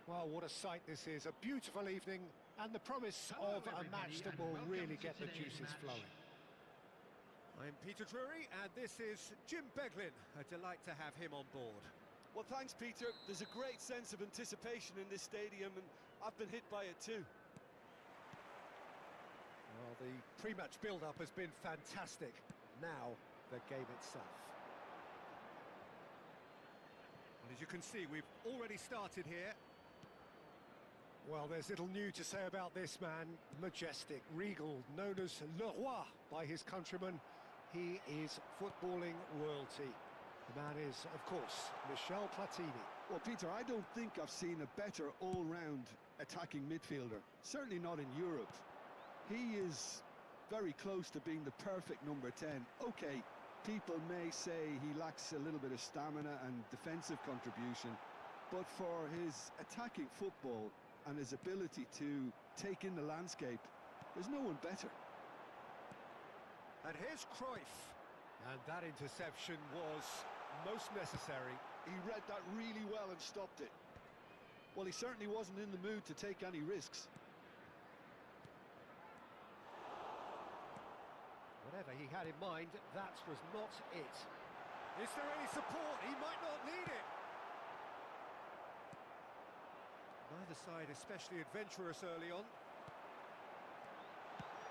Well, what a sight this is. A beautiful evening and the promise of a match that will really get the juices flowing. I'm Peter Drury and this is Jim Beglin. A delight to have him on board. Well, thanks, Peter. There's a great sense of anticipation in this stadium and I've been hit by it too. Well, the pre-match build-up has been fantastic. Now, the game itself. And as you can see, we've already started here. Well, there's little new to say about this man. Majestic, regal, known as Le Roi by his countrymen. He is footballing royalty. The man is, of course, Michel Platini. Well, Peter, I don't think I've seen a better all-round attacking midfielder. Certainly not in Europe. He is very close to being the perfect number 10. OK, people may say he lacks a little bit of stamina and defensive contribution, but for his attacking football and his ability to take in the landscape, there's no one better. And here's Cruyff. And that interception was most necessary. He read that really well and stopped it. Well, he certainly wasn't in the mood to take any risks. Whatever he had in mind, that was not it. Is there any support? He might not need it. Neither side especially adventurous early on.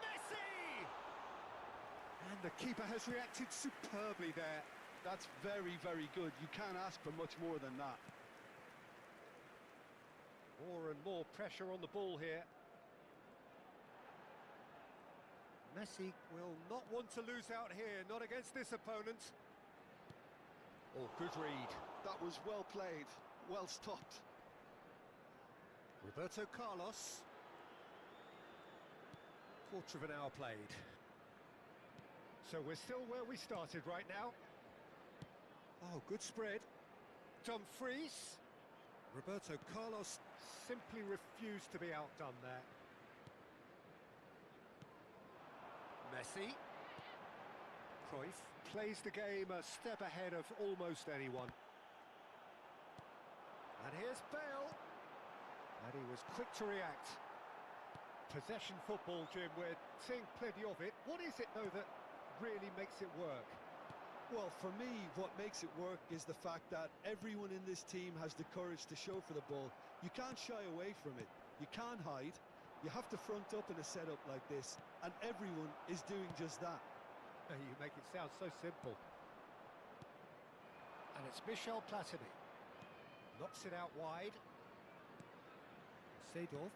Messi! And the keeper has reacted superbly there. That's very, very good. You can't ask for much more than that. More and more pressure on the ball here. Messi will not want to lose out here, not against this opponent. Oh, good read. That was well played, well stopped. Roberto Carlos. Quarter of an hour played. So we're still where we started right now. Oh, good spread. Dumfries. Roberto Carlos simply refused to be outdone there. Messi. Cruyff plays the game a step ahead of almost anyone. And here's Bale. And he was quick to react. Possession football, Jim, we're seeing plenty of it. What is it, though, that really makes it work? Well, for me, what makes it work is the fact that everyone in this team has the courage to show for the ball. You can't shy away from it. You can't hide. You have to front up in a setup like this, and everyone is doing just that. You make it sound so simple. And it's Michel Platini. Knocks it out wide. Seedorf.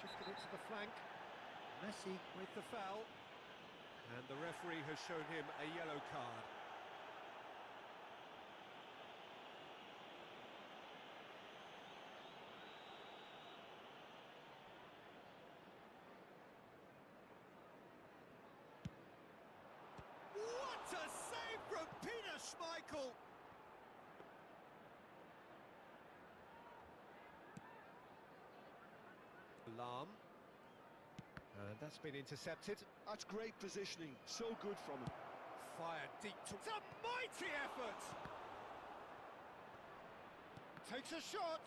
Shifted it to the flank. Messi with the foul. And the referee has shown him a yellow card. What a save from Peter Schmeichel! Alarm. And that's been intercepted. That's great positioning, so good from him. Fired deep to... It's a mighty effort! Takes a shot!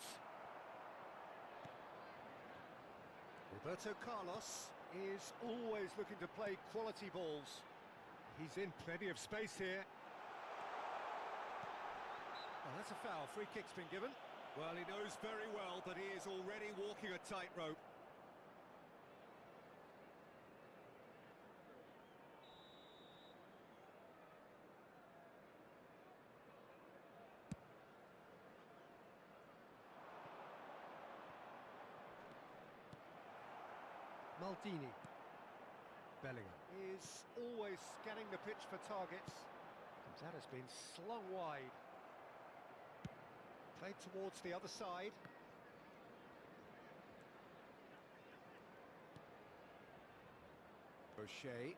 Roberto Carlos is always looking to play quality balls. He's in plenty of space here. Oh, that's a foul. Free kick's been given. Well, he knows very well that he is already walking a tightrope. Maldini. Bellingham is always scanning the pitch for targets. And that has been slung wide. Played towards the other side. O'Shea.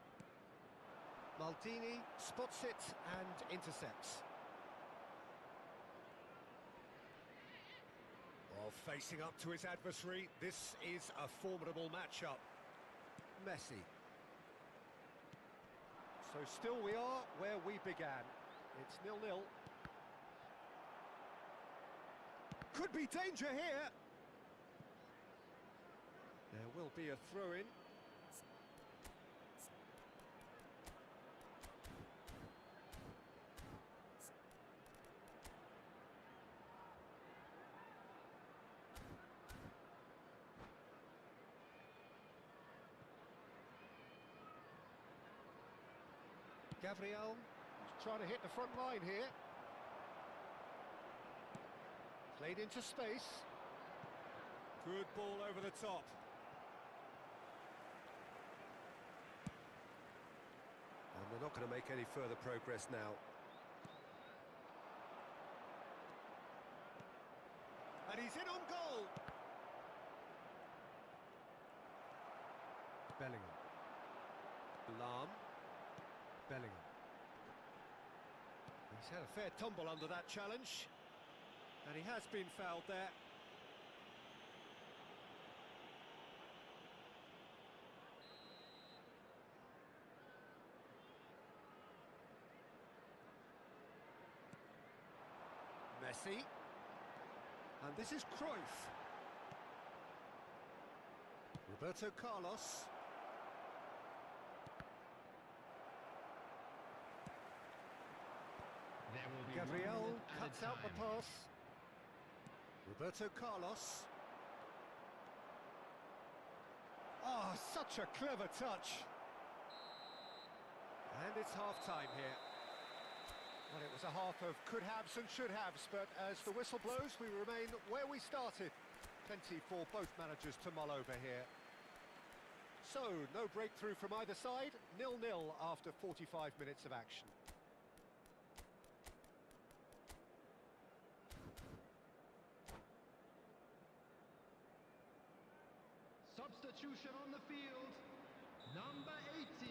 Maldini spots it and intercepts. Well, facing up to his adversary, this is a formidable matchup. Messi. So still we are where we began. It's 0-0. Could be danger here. There will be a throw-in. Gabriel is trying to hit the front line here. Played into space. Good ball over the top. And they're not going to make any further progress now. And he's in on goal. Bellingham. Lahm. Bellingham. He's had a fair tumble under that challenge. And he has been fouled there. Messi. And this is Cruyff. Roberto Carlos. Gabriel cuts out the pass. Roberto Carlos. Oh, such a clever touch. And it's half-time here. Well, it was a half of could-haves and should-haves, but as the whistle blows, we remain where we started. Plenty for both managers to mull over here. So, no breakthrough from either side, 0-0 after 45 minutes of action. Substitution on the field, number 18,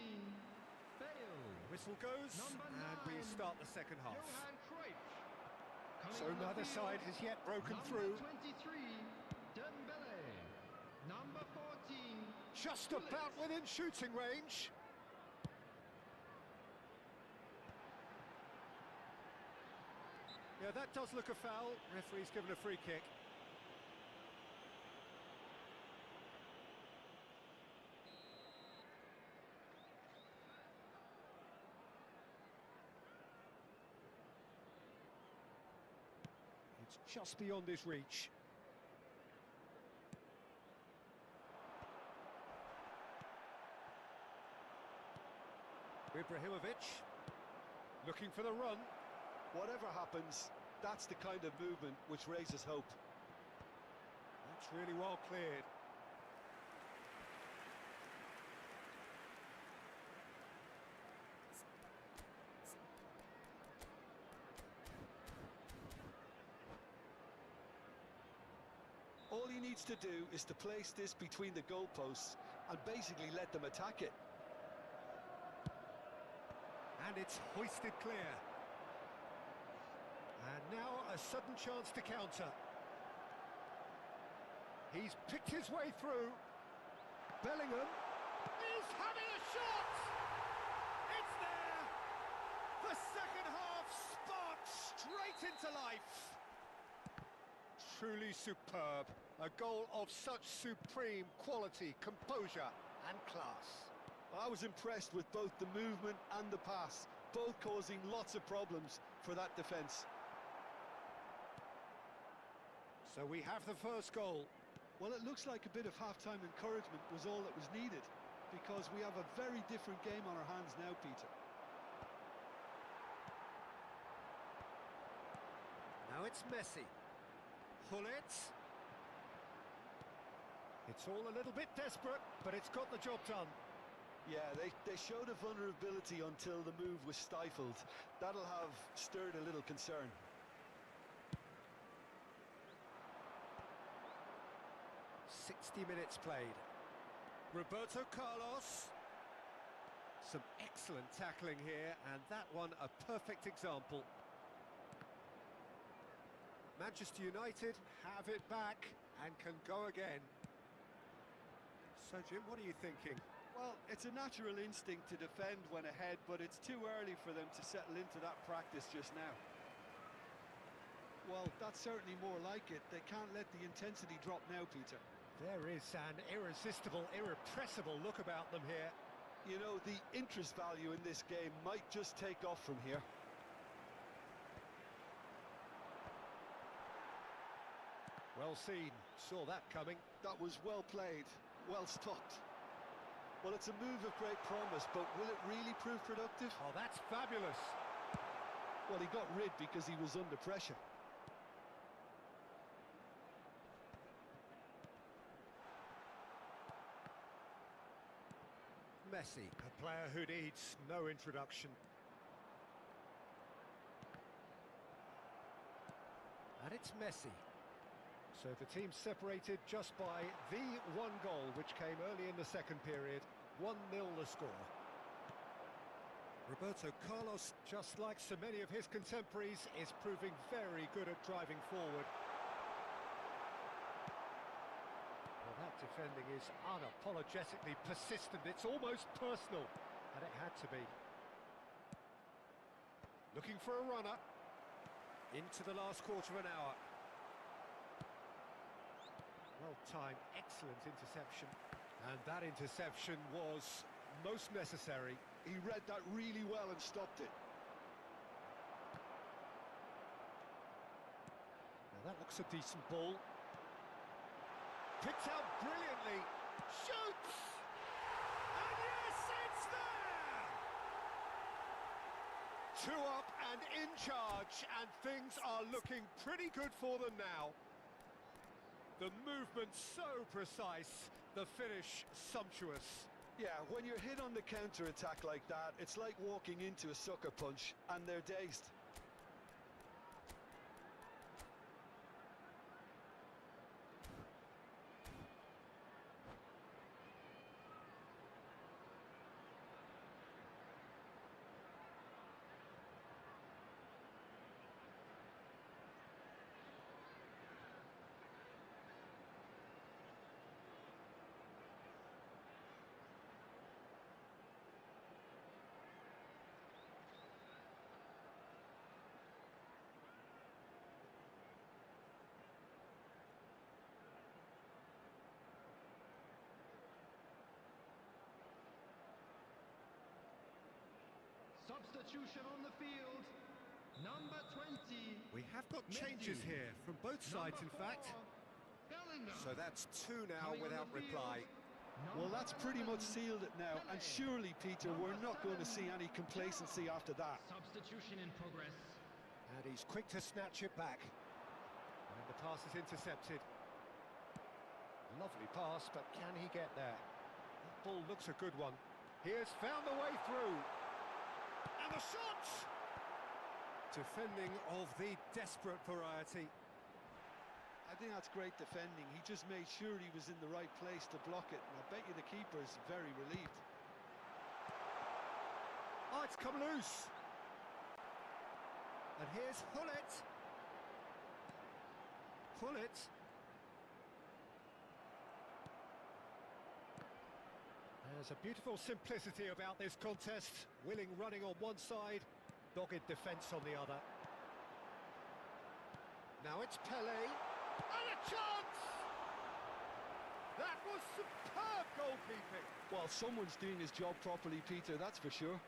Bale. Whistle goes, and we start the second half. So neither side has yet broken through. Number 23, Dembele. Number 14, Just about within shooting range. Yeah, that does look a foul. Referee's given a free kick. It's just beyond his reach. Ibrahimovic, looking for the run. Whatever happens, that's the kind of movement which raises hope. That's really well cleared. All he needs to do is to place this between the goalposts and basically let them attack it. And it's hoisted clear. And now a sudden chance to counter. He's picked his way through. Bellingham is having a shot! It's there! The second half sparks straight into life. Truly superb. A goal of such supreme quality, composure and class. I was impressed with both the movement and the pass, both causing lots of problems for that defence. So we have the first goal. Well, it looks like a bit of half-time encouragement was all that was needed, because we have a very different game on our hands now, Peter. Now it's Messi. Hullet. It's all a little bit desperate, but it's got the job done. Yeah, they showed a vulnerability until the move was stifled. That'll have stirred a little concern. Minutes played. Roberto Carlos. Some excellent tackling here, and that one a perfect example. Manchester United have it back and can go again. So, Jim, what are you thinking? Well, it's a natural instinct to defend when ahead, but it's too early for them to settle into that practice just now. Well, that's certainly more like it. They can't let the intensity drop now, Peter. There is an irresistible, irrepressible look about them here. You know, the interest value in this game might just take off from here. Well seen, saw that coming. That was well played, well stopped. Well, it's a move of great promise, but will it really prove productive? Oh, that's fabulous. Well, he got rid because he was under pressure. Messi, a player who needs no introduction. And it's Messi. So the team separated just by the one goal, which came early in the second period. 1-0 the score. Roberto Carlos, just like so many of his contemporaries, is proving very good at driving forward. Well, that defending is unapologetically persistent. It's almost personal, and it had to be. Looking for a runner. Into the last quarter of an hour. Well-timed, excellent interception. And that interception was most necessary. He read that really well and stopped it. Now that looks a decent ball. Picked out brilliantly. Shoots! And yes, it's there! 2 up and in charge, and things are looking pretty good for them now. The movement so precise, the finish sumptuous. Yeah, when you're hit on the counter-attack like that, it's like walking into a sucker punch, and they're dazed. Substitution on the field. Number 20. We have got changes Messi. here from both sides, in fact. Bellingham. So that's 2 now Coming on without the field. reply. Well, that's pretty much Number sealed it now, and surely, Peter, we're not going to see any complacency after that. Substitution in progress. And he's quick to snatch it back. And the pass is intercepted. Lovely pass, but can he get there? That ball looks a good one. He has found the way through. And the shot! Defending of the desperate variety. I think that's great defending. He just made sure he was in the right place to block it, and I bet you the keeper's very relieved. Oh, it's come loose. And here's Hullet. Hullet. There's a beautiful simplicity about this contest. Willing running on one side, dogged defence on the other. Now it's Pelé. And a chance! That was superb goalkeeping. Well, someone's doing his job properly, Peter, that's for sure.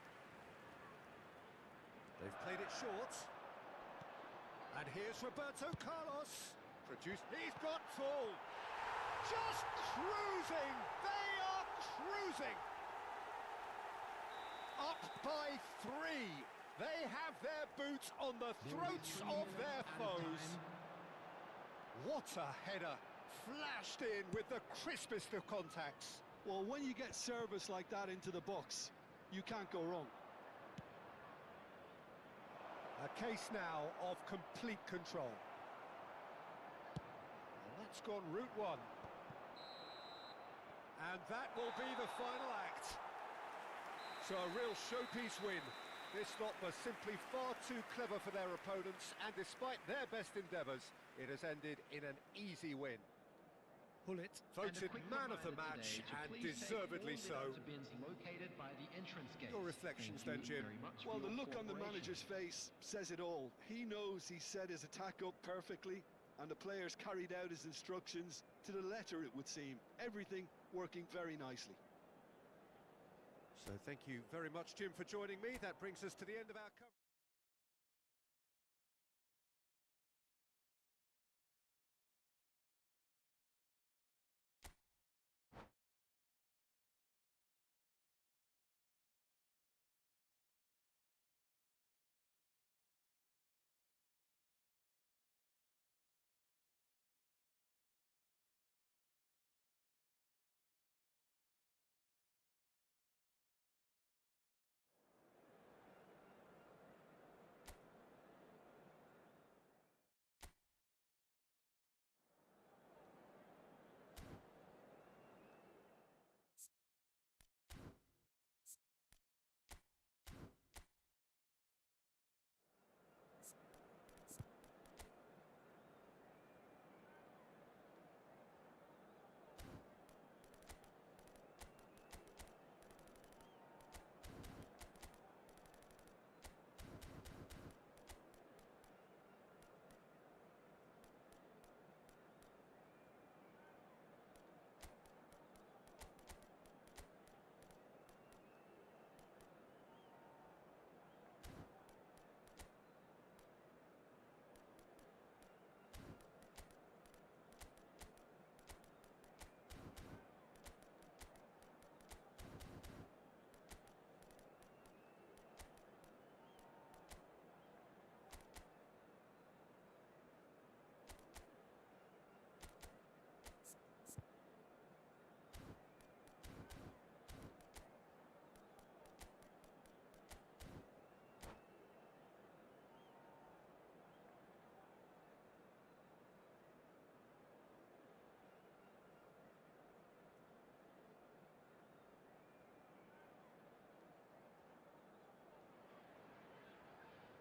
They've played it short. And here's Roberto Carlos. He's got full. Just cruising. They are cruising. Up by 3. They have their boots on the throats of their foes. What a header. Flashed in with the crispest of contacts. Well, when you get service like that into the box, you can't go wrong. A case now of complete control. And that's gone route 1. And that will be the final act. So a real showpiece win. This lot was simply far too clever for their opponents, and despite their best endeavours, it has ended in an easy win. Pullet, voted man of the match, and deservedly so. Your reflections then, Jim? Well, the look on the manager's face says it all. He knows he set his attack up perfectly, and the players carried out his instructions to the letter, it would seem. Everything working very nicely. So thank you very much, Jim, for joining me. That brings us to the end of our coverage.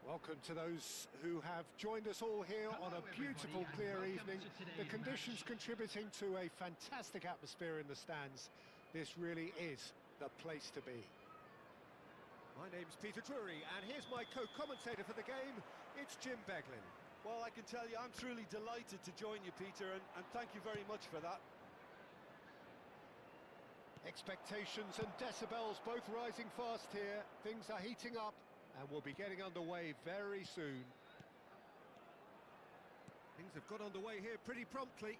Welcome to those who have joined us all here on a beautiful, clear evening. The conditions contributing to a fantastic atmosphere in the stands. This really is the place to be. My name's Peter Drury, and here's my co-commentator for the game. It's Jim Beglin. Well, I can tell you, I'm truly delighted to join you, Peter, and thank you very much for that. Expectations and decibels both rising fast here. Things are heating up, and we'll be getting underway very soon. Things have got underway here pretty promptly.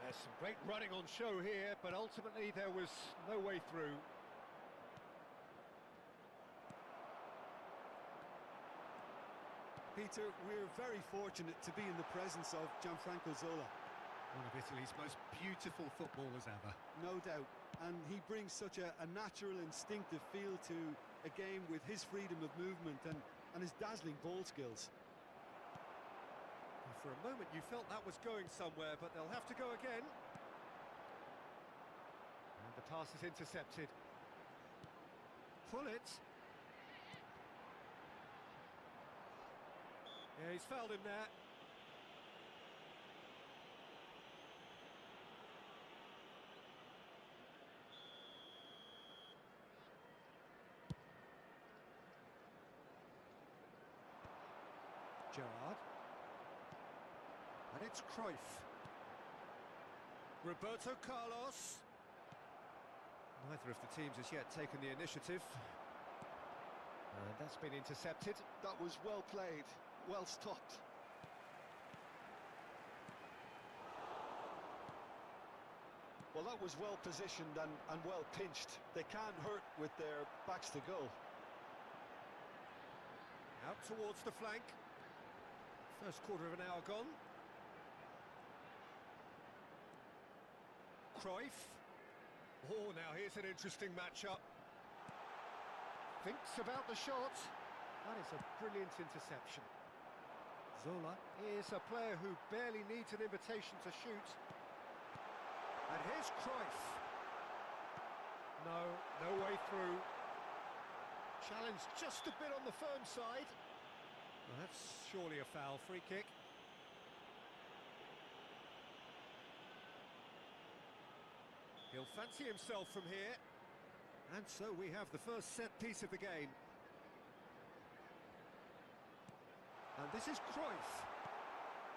There's some great running on show here, but ultimately there was no way through. Peter, we're very fortunate to be in the presence of Gianfranco Zola. One of Italy's most beautiful footballers ever. No doubt. And he brings such a natural, instinctive feel to a game with his freedom of movement and his dazzling ball skills. For a moment you felt that was going somewhere, but they'll have to go again. And the pass is intercepted. Pullet. Yeah, he's fouled him there. Gerrard. And it's Cruyff. Roberto Carlos. Neither of the teams has yet taken the initiative. And that's been intercepted. That was well played, well stopped. Well, that was well positioned and well pinched. They can't hurt with their backs to goal. Out towards the flank. First quarter of an hour gone. Cruyff. Oh, now here's an interesting matchup. Thinks about the shot. That is a brilliant interception. Zola is a player who barely needs an invitation to shoot. And here's Cruyff. No way through. Challenge just a bit on the firm side. Well, that's surely a foul. Free kick. He'll fancy himself from here. And so we have the first set piece of the game. And this is Cruyff.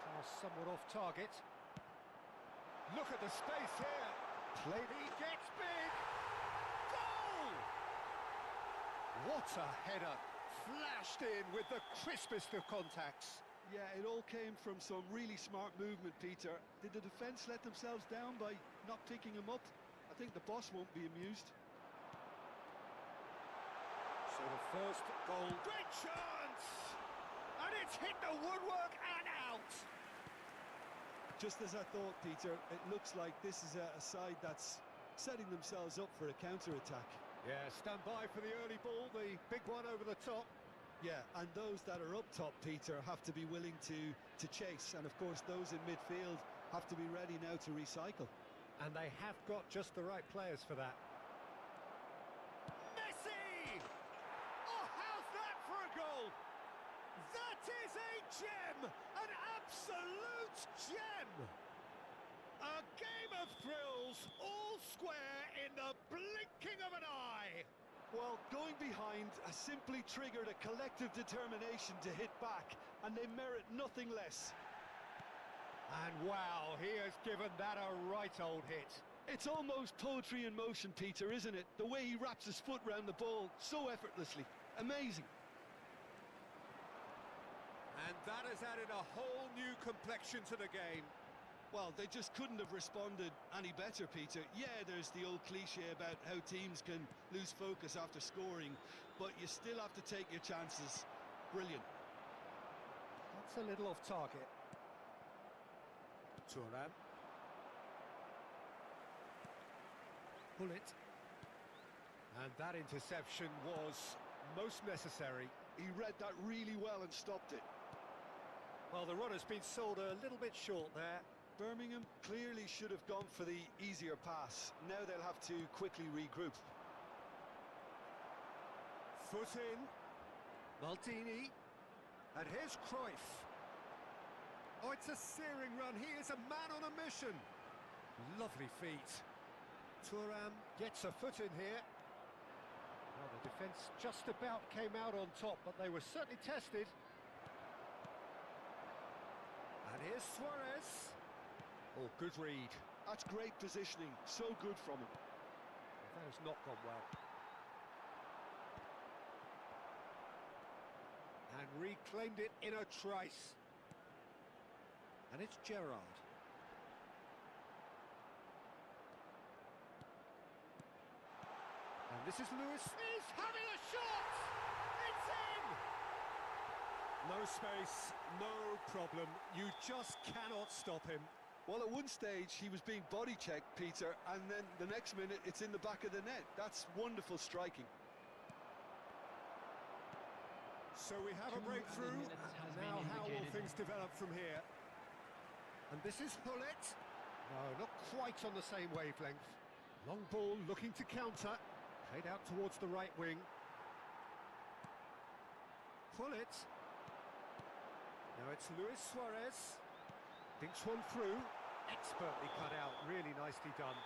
Pass somewhat off target. Look at the space here. Played, he gets big. Goal! What a header. Flashed in with the crispest of contacts. Yeah, it all came from some really smart movement, Peter. Did the defence let themselves down by not picking him up? I think the boss won't be amused. So the first goal. Great chance! And it's hit the woodwork and out! Just as I thought, Peter, it looks like this is a side that's setting themselves up for a counter-attack. Yeah, stand by for the early ball, the big one over the top. Yeah, and those that are up top, Peter, have to be willing to chase. And, of course, those in midfield have to be ready now to recycle. And they have got just the right players for that. Messi! Oh, how's that for a goal? That is a gem! An absolute gem! A game of thrills, all square in the blinking of an eye! Well, going behind has simply triggered a collective determination to hit back, and they merit nothing less. And wow, he has given that a right old hit. It's almost poetry in motion, Peter, isn't it? The way he wraps his foot round the ball so effortlessly. Amazing. And that has added a whole new complexion to the game. Well, they just couldn't have responded any better, Peter. Yeah, there's the old cliche about how teams can lose focus after scoring, but you still have to take your chances. Brilliant. That's a little off target. Thuram. Pull it. And that interception was most necessary. He read that really well and stopped it. Well, the runner's been sold a little bit short there. Birmingham clearly should have gone for the easier pass. Now they'll have to quickly regroup. Foot in. Maldini. And here's Cruyff. Oh, it's a searing run. He is a man on a mission. Lovely feet. Thuram gets a foot in here. Well, the defence just about came out on top, but they were certainly tested. And here's Suarez. Oh, good read. That's great positioning. So good from him. That has not gone well. And reclaimed it in a trice. And it's Gerrard. And this is Lewis. He's having a shot! It's in! No space, no problem. You just cannot stop him. Well, at one stage, he was being body checked, Peter, and then the next minute, it's in the back of the net. That's wonderful striking. So we have a breakthrough. Now how will things develop from here? And this is Hullet. No, not quite on the same wavelength. Long ball looking to counter. Played out towards the right wing. Hullet. Now it's Luis Suarez. Dinks one through. Expertly cut out. Really nicely done.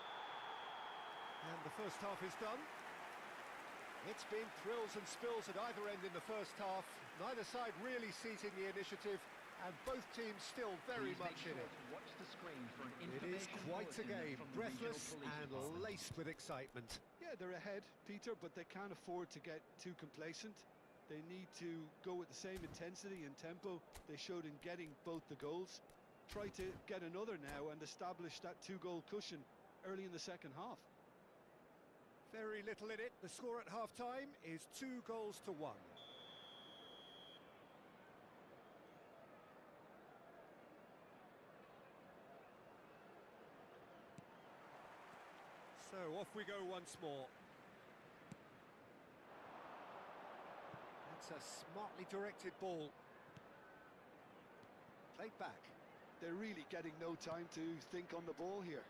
And the first half is done. It's been thrills and spills at either end in the first half. Neither side really seizing the initiative, and both teams still very much in it. Watch the screen for an It is quite a game, from the breathless regional police and department. laced with excitement. Yeah, they're ahead, Peter, but they can't afford to get too complacent. They need to go with the same intensity and tempo they showed in getting both the goals. Try to get another now and establish that two-goal cushion early in the second half. Very little in it. The score at half-time is 2-1. So off we go once more. That's a smartly directed ball. Played back. They're really getting no time to think on the ball here.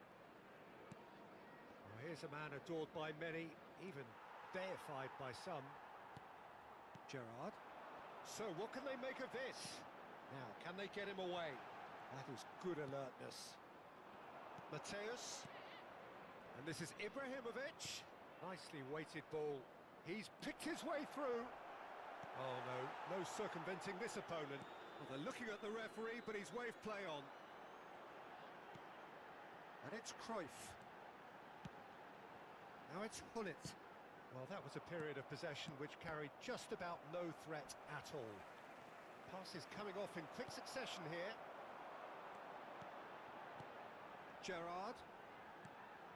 Well, here's a man adored by many, even deified by some. Gerrard. So what can they make of this? Now, can they get him away? That is good alertness. Mateus. And this is Ibrahimovic. Nicely weighted ball. He's picked his way through. Oh no, no circumventing this opponent. Well, they're looking at the referee, but he's waved play on. And it's Cruyff. Now it's Hullet. Well, that was a period of possession which carried just about no threat at all. Pass is coming off in quick succession here. Gerrard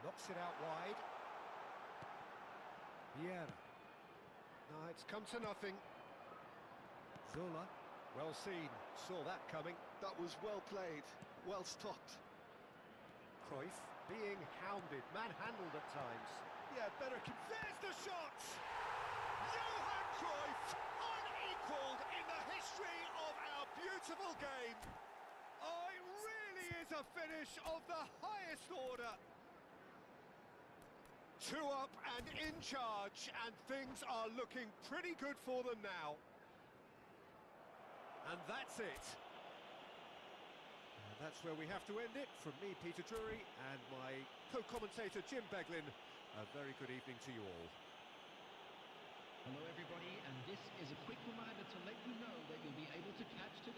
knocks it out wide. Vieira. No, it's come to nothing. Zola, well seen, saw that coming. That was well played, well stopped. Cruyff being hounded, manhandled at times. Yeah, better. There's the shot! Johan Cruyff, unequalled in the history of our beautiful game. Oh, it really is a finish of the highest order. 2 up and in charge, and things are looking pretty good for them now. And that's it. And that's where we have to end it. From me, Peter Drury, and my co-commentator, Jim Beglin, a very good evening to you all. Hello everybody, and this is a quick reminder to let you know that you'll be able to catch today's